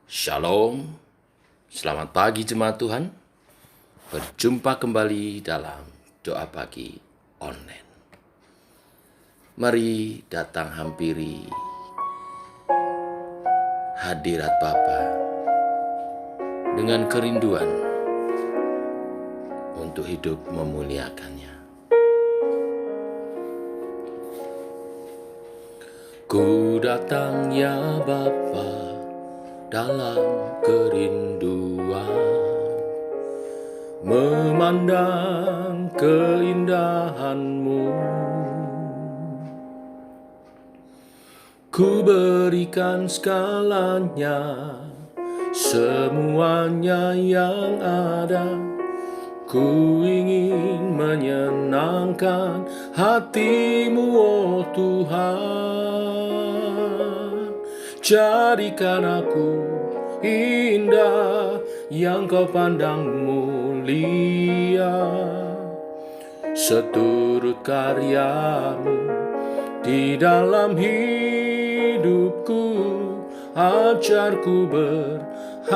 Shalom, selamat pagi jemaat Tuhan. Berjumpa kembali dalam doa pagi online. Mari datang hampiri hadirat Bapa dengan kerinduan untuk hidup memuliakannya. Ku datang ya Bapa dalam kerinduan, memandang keindahan-Mu. Ku berikan segalanya, semuanya yang ada. Ku ingin menyenangkan hati-Mu, oh Tuhan. Jadikan aku indah yang Kau pandang mulia, seturut karya-Mu di dalam hidupku. Ajarku berharap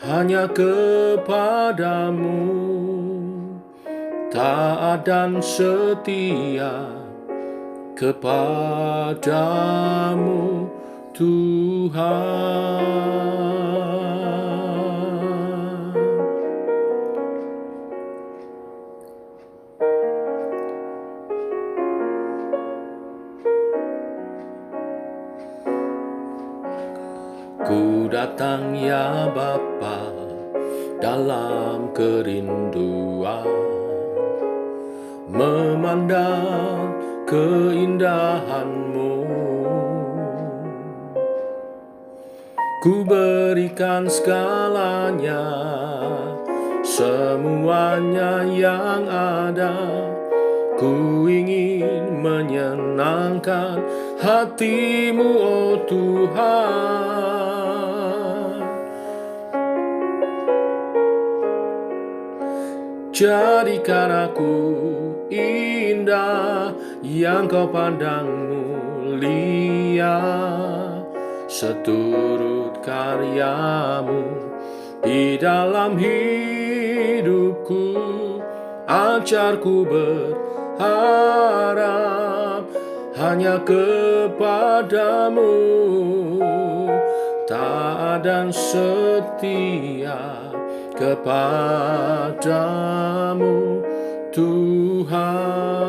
hanya kepadamu, taat dan setia kepadamu Tuhan. Ku datang ya Bapa dalam kerinduan, memandang keindahan-Mu. Ku berikan segalanya, semuanya yang ada. Ku ingin menyenangkan hati-Mu, oh Tuhan. Jadikan aku indah yang Kau pandang mulia, seturut karya-Mu di dalam hidupku. Ajarku berharap hanya kepadamu, taat dan setia kepadamu Tuhan.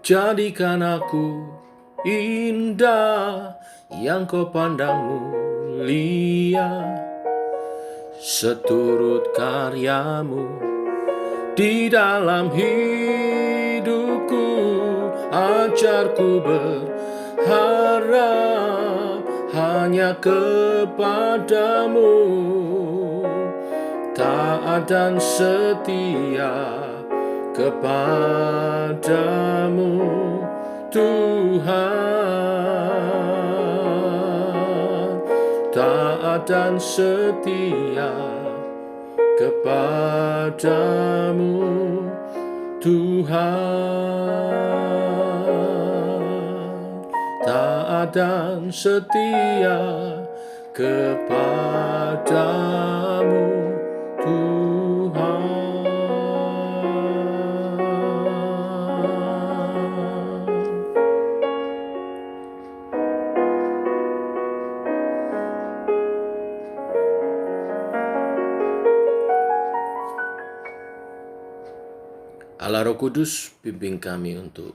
Jadikan aku indah yang Kau pandang mulia, seturut karya-Mu di dalam hidupku. Ajarku berharap hanya kepadamu, taat dan setia kepadamu Tuhan. Taat dan setia kepadamu Tuhan. Taat dan setia kepadamu Tuhan. Allah Roh Kudus, bimbing kami untuk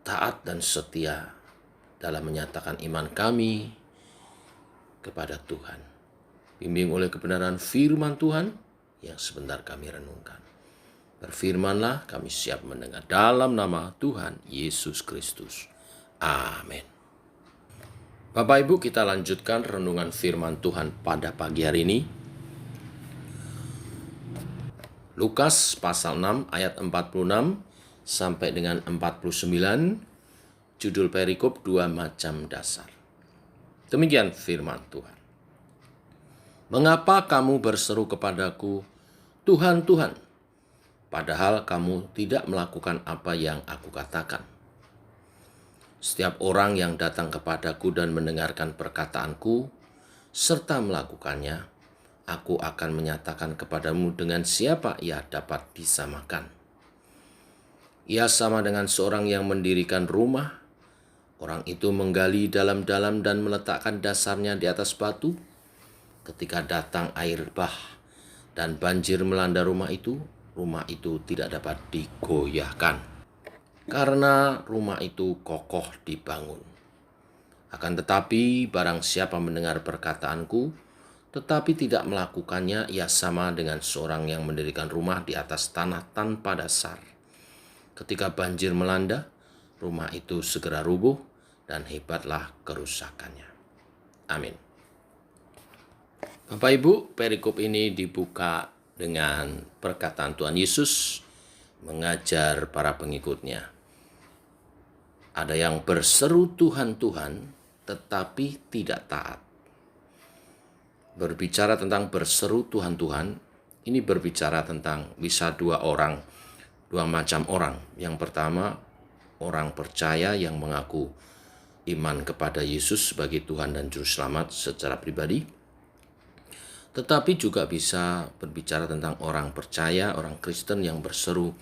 taat dan setia dalam menyatakan iman kami kepada Tuhan. Bimbing oleh kebenaran firman Tuhan yang sebentar kami renungkan. Berfirmanlah, kami siap mendengar dalam nama Tuhan Yesus Kristus. Amin. Bapak Ibu, kita lanjutkan renungan firman Tuhan pada pagi hari ini. Lukas pasal 6 ayat 46 sampai dengan 49 Judul perikop, dua macam dasar. Demikian firman Tuhan. Mengapa kamu berseru kepadaku, Tuhan, Tuhan, padahal kamu tidak melakukan apa yang aku katakan? Setiap orang yang datang kepadaku dan mendengarkan perkataanku, serta melakukannya, aku akan menyatakan kepadamu dengan siapa ia dapat disamakan. Ia sama dengan seorang yang mendirikan rumah. Orang itu menggali dalam-dalam dan meletakkan dasarnya di atas batu. Ketika datang air bah dan banjir melanda rumah itu tidak dapat digoyahkan, karena rumah itu kokoh dibangun. Akan tetapi barang siapa mendengar perkataanku, tetapi tidak melakukannya, ia sama dengan seorang yang mendirikan rumah di atas tanah tanpa dasar. Ketika banjir melanda, rumah itu segera rubuh dan hebatlah kerusakannya. Amin. Bapak Ibu, perikop ini dibuka dengan perkataan Tuhan Yesus mengajar para pengikutnya. Ada yang berseru Tuhan, Tuhan, tetapi tidak taat. Berbicara tentang berseru Tuhan, Tuhan, ini berbicara tentang bisa dua macam orang. Yang pertama, orang percaya yang mengaku iman kepada Yesus sebagai Tuhan dan Juru Selamat secara pribadi. Tetapi juga bisa berbicara tentang orang percaya, orang Kristen yang berseru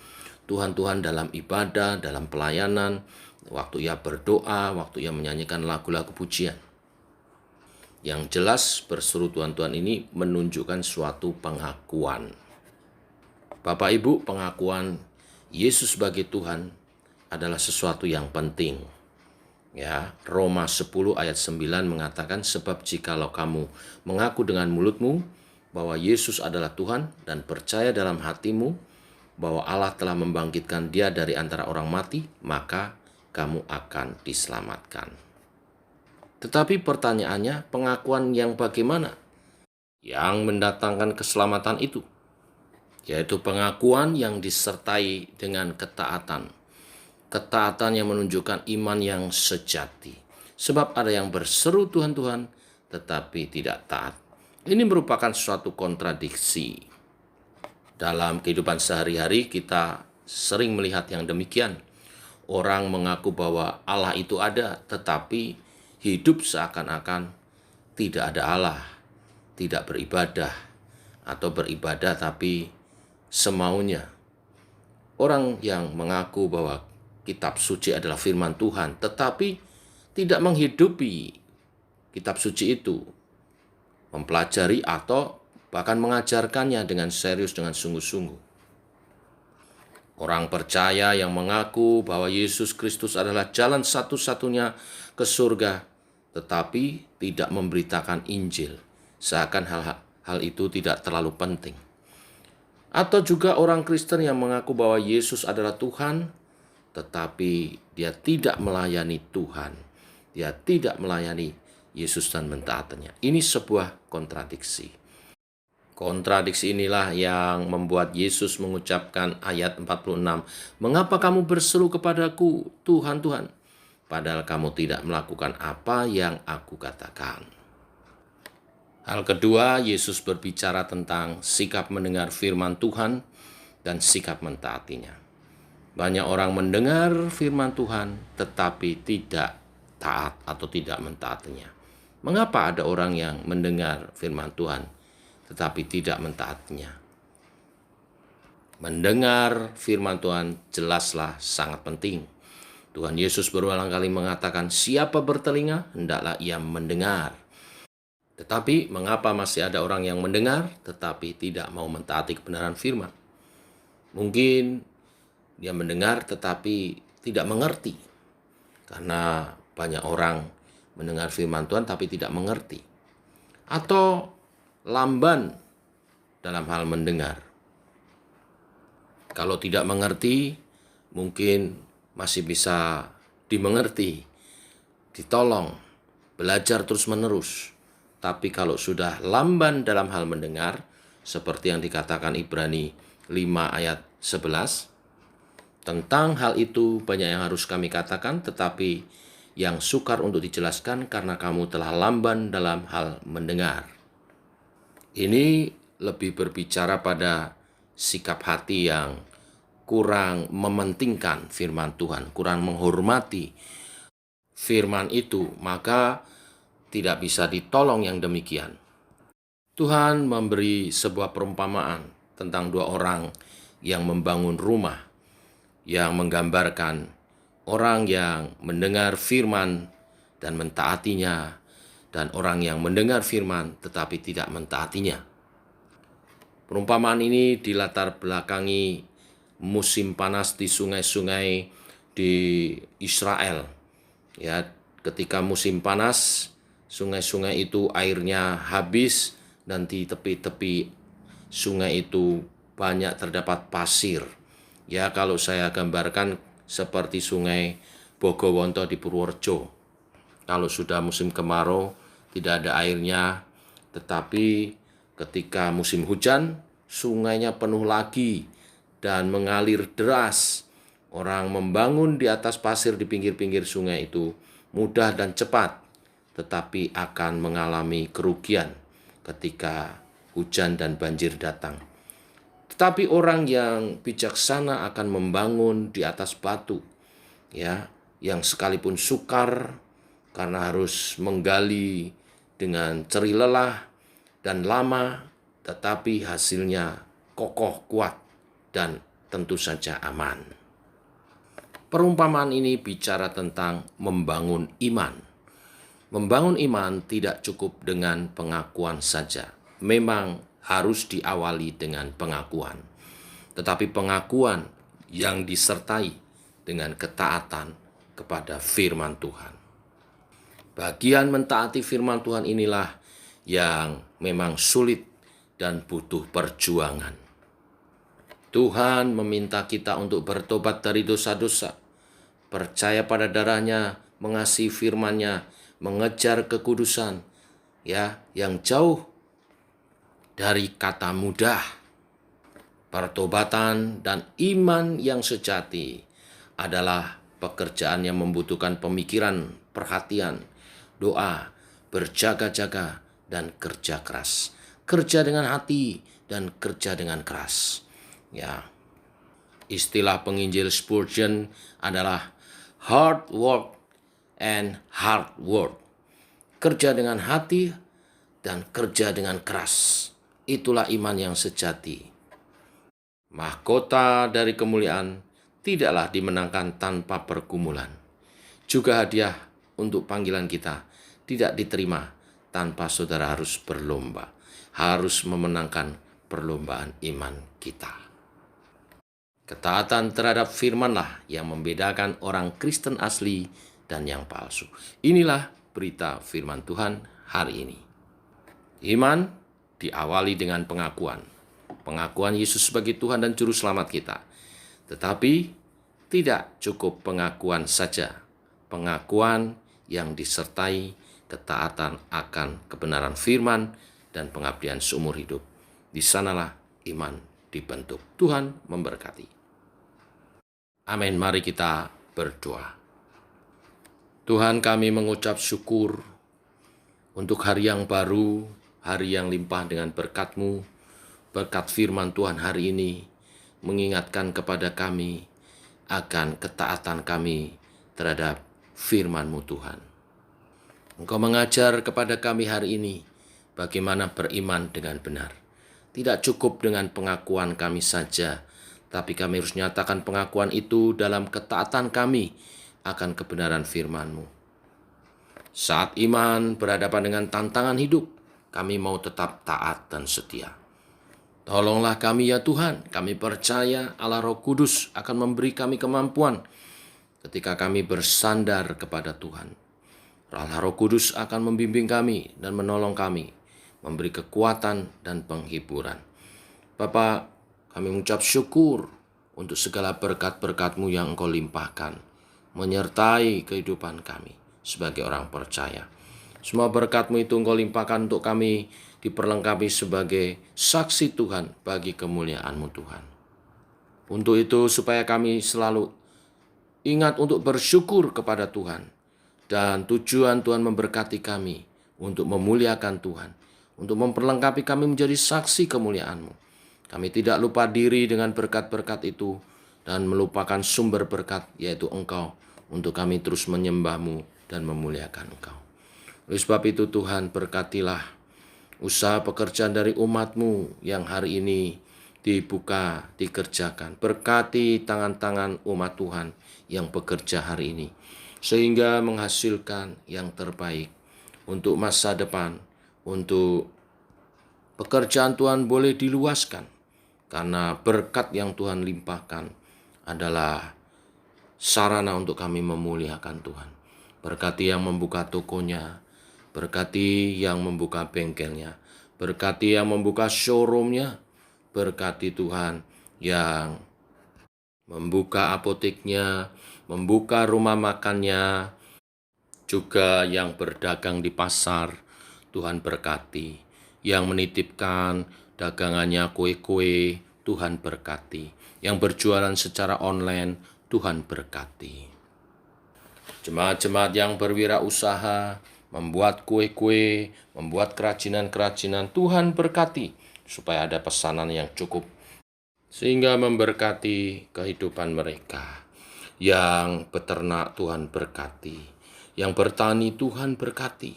Tuhan, Tuhan dalam ibadah, dalam pelayanan, waktu ia berdoa, waktu ia menyanyikan lagu-lagu pujian. Yang jelas berseru Tuhan, Tuhan ini menunjukkan suatu pengakuan. Bapak Ibu, pengakuan Yesus sebagai Tuhan adalah sesuatu yang penting. Ya, Roma 10 ayat 9 mengatakan, sebab jikalau kamu mengaku dengan mulutmu bahwa Yesus adalah Tuhan dan percaya dalam hatimu bahwa Allah telah membangkitkan Dia dari antara orang mati, maka kamu akan diselamatkan. Tetapi pertanyaannya, pengakuan yang bagaimana yang mendatangkan keselamatan itu? Yaitu pengakuan yang disertai dengan ketaatan. Ketaatan yang menunjukkan iman yang sejati. Sebab ada yang berseru Tuhan, Tuhan, tetapi tidak taat. Ini merupakan suatu kontradiksi. Dalam kehidupan sehari-hari kita sering melihat yang demikian. Orang mengaku bahwa Allah itu ada, tetapi hidup seakan-akan tidak ada Allah, tidak beribadah, atau beribadah tapi semaunya. Orang yang mengaku bahwa kitab suci adalah firman Tuhan, tetapi tidak menghidupi kitab suci itu, mempelajari atau bahkan mengajarkannya dengan serius, dengan sungguh-sungguh. Orang percaya yang mengaku bahwa Yesus Kristus adalah jalan satu-satunya ke surga, tetapi tidak memberitakan Injil, seakan hal itu tidak terlalu penting. Atau juga orang Kristen yang mengaku bahwa Yesus adalah Tuhan, tetapi dia tidak melayani Tuhan. Dia tidak melayani Yesus dan mentaatinya. Ini sebuah kontradiksi. Kontradiksi inilah yang membuat Yesus mengucapkan ayat 46, mengapa kamu berseru kepadaku, Tuhan, Tuhan, padahal kamu tidak melakukan apa yang aku katakan. Hal kedua, Yesus berbicara tentang sikap mendengar firman Tuhan dan sikap mentaatinya. Banyak orang mendengar firman Tuhan tetapi tidak taat atau tidak mentaatinya. Mengapa ada orang yang mendengar firman Tuhan tetapi tidak mentaatinya? Mendengar firman Tuhan jelaslah sangat penting. Tuhan Yesus berulang kali mengatakan, siapa bertelinga, hendaklah ia mendengar. Tetapi mengapa masih ada orang yang mendengar tetapi tidak mau mentaati kebenaran firman? Mungkin dia mendengar tetapi tidak mengerti. Karena banyak orang mendengar firman Tuhan tapi tidak mengerti. Atau lamban dalam hal mendengar. Kalau tidak mengerti, mungkin masih bisa dimengerti, ditolong, belajar terus-menerus. Tapi kalau sudah lamban dalam hal mendengar, seperti yang dikatakan Ibrani 5 ayat 11, Tentang hal itu banyak yang harus kami katakan, tetapi yang sukar untuk dijelaskan karena kamu telah lamban dalam hal mendengar. Ini lebih berbicara pada sikap hati yang kurang mementingkan firman Tuhan, kurang menghormati firman itu, maka tidak bisa ditolong yang demikian. Tuhan memberi sebuah perumpamaan tentang dua orang yang membangun rumah, yang menggambarkan orang yang mendengar firman dan mentaatinya, dan orang yang mendengar firman tetapi tidak mentaatinya. Perumpamaan ini dilatar belakangi musim panas di sungai-sungai di Israel. Ya, ketika musim panas, sungai-sungai itu airnya habis dan di tepi-tepi sungai itu banyak terdapat pasir. Ya, kalau saya gambarkan seperti sungai Bogowonto di Purworejo. Kalau sudah musim kemarau, tidak ada airnya, tetapi ketika musim hujan, sungainya penuh lagi dan mengalir deras. Orang membangun di atas pasir di pinggir-pinggir sungai itu mudah dan cepat, tetapi akan mengalami kerugian ketika hujan dan banjir datang. Tetapi orang yang bijaksana akan membangun di atas batu, ya, yang sekalipun sukar karena harus menggali dengan cerih lelah dan lama, tetapi hasilnya kokoh, kuat, dan tentu saja aman. Perumpamaan ini bicara tentang membangun iman. Membangun iman tidak cukup dengan pengakuan saja. Memang harus diawali dengan pengakuan. Tetapi pengakuan yang disertai dengan ketaatan kepada firman Tuhan. Bagian mentaati firman Tuhan inilah yang memang sulit dan butuh perjuangan. Tuhan meminta kita untuk bertobat dari dosa-dosa, percaya pada darahnya, mengasihi firman-Nya, mengejar kekudusan, ya, yang jauh dari kata mudah. Pertobatan dan iman yang sejati adalah pekerjaan yang membutuhkan pemikiran, perhatian, doa, berjaga-jaga, dan kerja keras. Kerja dengan hati dan kerja dengan keras. Ya, istilah penginjil Spurgeon adalah hard work and hard work. Kerja dengan hati dan kerja dengan keras. Itulah iman yang sejati. Mahkota dari kemuliaan tidaklah dimenangkan tanpa pergumulan. Juga hadiah untuk panggilan kita tidak diterima tanpa saudara harus berlomba, harus memenangkan perlombaan iman kita. Ketaatan terhadap firman-lah yang membedakan orang Kristen asli dan yang palsu. Inilah berita firman Tuhan hari ini. Iman diawali dengan pengakuan. Pengakuan Yesus sebagai Tuhan dan Juru Selamat kita. Tetapi tidak cukup pengakuan saja. Pengakuan yang disertai ketaatan akan kebenaran firman dan pengabdian seumur hidup. Di sanalah iman dibentuk. Tuhan memberkati. Amin. Mari kita berdoa. Tuhan, kami mengucap syukur untuk hari yang baru, hari yang limpah dengan berkat-Mu. Berkat firman Tuhan hari ini mengingatkan kepada kami akan ketaatan kami terhadap firman-Mu Tuhan. Engkau mengajar kepada kami hari ini bagaimana beriman dengan benar. Tidak cukup dengan pengakuan kami saja, tapi kami harus nyatakan pengakuan itu dalam ketaatan kami akan kebenaran firman-Mu. Saat iman berhadapan dengan tantangan hidup, kami mau tetap taat dan setia. Tolonglah kami ya Tuhan, kami percaya Allah Roh Kudus akan memberi kami kemampuan ketika kami bersandar kepada Tuhan. Allah Roh Kudus akan membimbing kami dan menolong kami, memberi kekuatan dan penghiburan. Bapa, kami mengucap syukur untuk segala berkat-berkat-Mu yang Engkau limpahkan, menyertai kehidupan kami sebagai orang percaya. Semua berkat-Mu itu Engkau limpahkan untuk kami diperlengkapi sebagai saksi Tuhan bagi kemuliaan-Mu Tuhan. Untuk itu supaya kami selalu ingat untuk bersyukur kepada Tuhan. Dan tujuan Tuhan memberkati kami untuk memuliakan Tuhan, untuk memperlengkapi kami menjadi saksi kemuliaan-Mu. Kami tidak lupa diri dengan berkat-berkat itu dan melupakan sumber berkat, yaitu Engkau, untuk kami terus menyembah-Mu dan memuliakan Engkau. Oleh sebab itu Tuhan, berkatilah usaha pekerjaan dari umat-Mu yang hari ini dibuka, dikerjakan. Berkati tangan-tangan umat Tuhan yang bekerja hari ini, sehingga menghasilkan yang terbaik untuk masa depan, untuk pekerjaan Tuhan boleh diluaskan, karena berkat yang Tuhan limpahkan adalah sarana untuk kami memuliakan Tuhan. Berkati yang membuka tokonya, berkati yang membuka bengkelnya, berkati yang membuka showroomnya, berkati Tuhan yang membuka apoteknya, membuka rumah makannya, juga yang berdagang di pasar. Tuhan berkati. Yang menitipkan dagangannya kue-kue, Tuhan berkati. Yang berjualan secara online, Tuhan berkati. Jemaat-jemaat yang berwirausaha, membuat kue-kue, membuat kerajinan-kerajinan, Tuhan berkati, supaya ada pesanan yang cukup, sehingga memberkati kehidupan mereka. Yang peternak Tuhan berkati, yang bertani Tuhan berkati,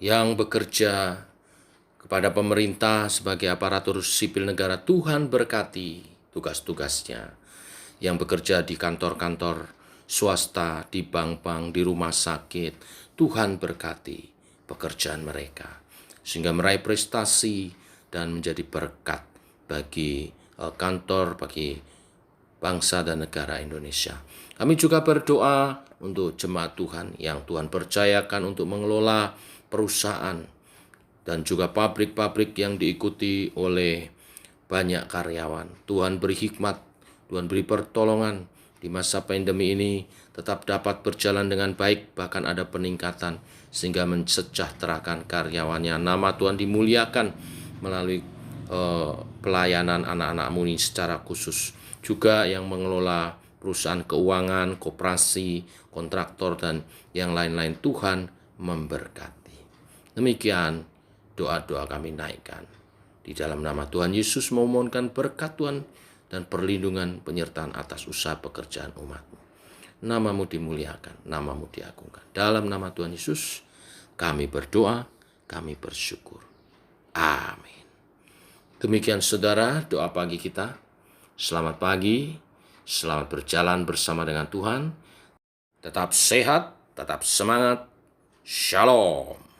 yang bekerja kepada pemerintah sebagai aparatur sipil negara, Tuhan berkati tugas-tugasnya. Yang bekerja di kantor-kantor swasta, di bank-bank, di rumah sakit, Tuhan berkati pekerjaan mereka, sehingga meraih prestasi dan menjadi berkat bagi kantor, bagi bangsa dan negara Indonesia. Kami juga berdoa untuk jemaat Tuhan yang Tuhan percayakan untuk mengelola perusahaan dan juga pabrik-pabrik yang diikuti oleh banyak karyawan. Tuhan beri hikmat, Tuhan beri pertolongan di masa pandemi ini tetap dapat berjalan dengan baik, bahkan ada peningkatan, sehingga mensejahterakan karyawannya. Nama Tuhan dimuliakan melalui pelayanan anak-anak-Mu ini secara khusus. Juga yang mengelola perusahaan keuangan, koperasi, kontraktor, dan yang lain-lain, Tuhan memberkati. Demikian doa-doa kami naikkan. Di dalam nama Tuhan Yesus memohonkan berkat Tuhan dan perlindungan penyertaan atas usaha pekerjaan umat-Mu. Nama-Mu dimuliakan, nama-Mu diagungkan. Dalam nama Tuhan Yesus kami berdoa, kami bersyukur. Amin. Demikian saudara doa pagi kita. Selamat pagi, selamat berjalan bersama dengan Tuhan. Tetap sehat, tetap semangat. Shalom.